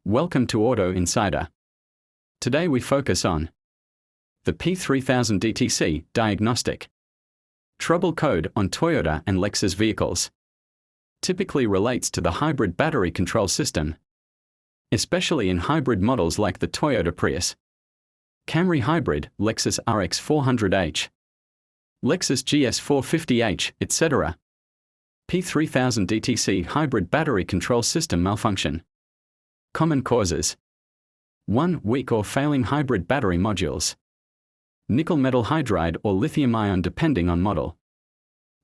Welcome to Auto Insider. Today we focus on the P3000 DTC diagnostic. Trouble code on Toyota and Lexus vehicles. Typically relates to the hybrid battery control system, especially in hybrid models like the Toyota Prius, Camry Hybrid, Lexus RX 400h, Lexus GS 450h, etc. P3000 DTC hybrid battery control system malfunction. Common causes: 1. Weak or failing hybrid battery modules. Nickel metal hydride or lithium-ion depending on model.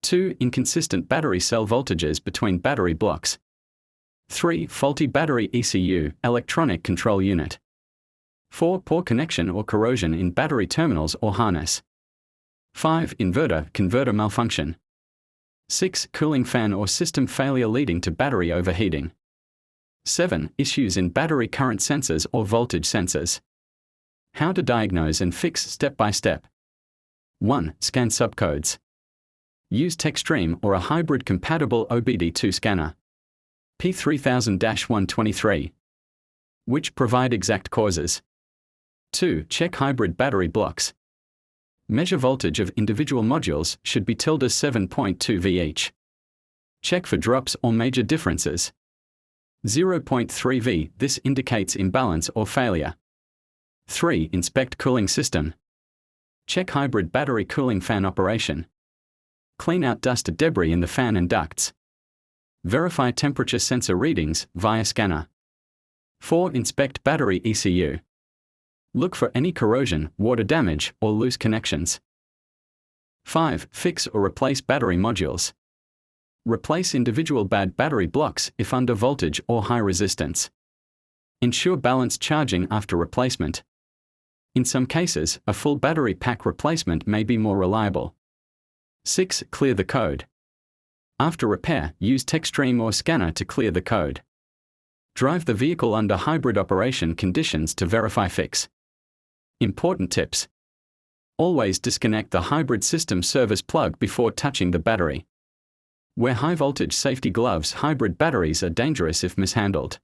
2. Inconsistent battery cell voltages between battery blocks. 3. Faulty battery ECU, electronic control unit. 4. Poor connection or corrosion in battery terminals or harness. 5. Inverter, converter malfunction. 6. Cooling fan or system failure leading to battery overheating. 7. Issues in battery current sensors or voltage sensors. How to diagnose and fix step by step. 1. Scan subcodes. Use TechStream or a hybrid compatible OBD2 scanner. P3000-123. Which provide exact causes. 2. Check hybrid battery blocks. Measure voltage of individual modules should be tilde 7.2 V each. Check for drops or major differences. 0.3 V, this indicates imbalance or failure. 3. Inspect cooling system. Check hybrid battery cooling fan operation. Clean out dust debris in the fan and ducts. Verify temperature sensor readings via scanner. 4. Inspect battery ECU. Look for any corrosion, water damage, or loose connections. 5. Fix or replace battery modules. Replace individual bad battery blocks if under voltage or high resistance. Ensure balanced charging after replacement. In some cases, a full battery pack replacement may be more reliable. 6. Clear the code. After repair, use TechStream or scanner to clear the code. Drive the vehicle under hybrid operation conditions to verify fix. Important tips: always disconnect the hybrid system service plug before touching the battery. Wear high voltage safety gloves. Hybrid batteries are dangerous if mishandled.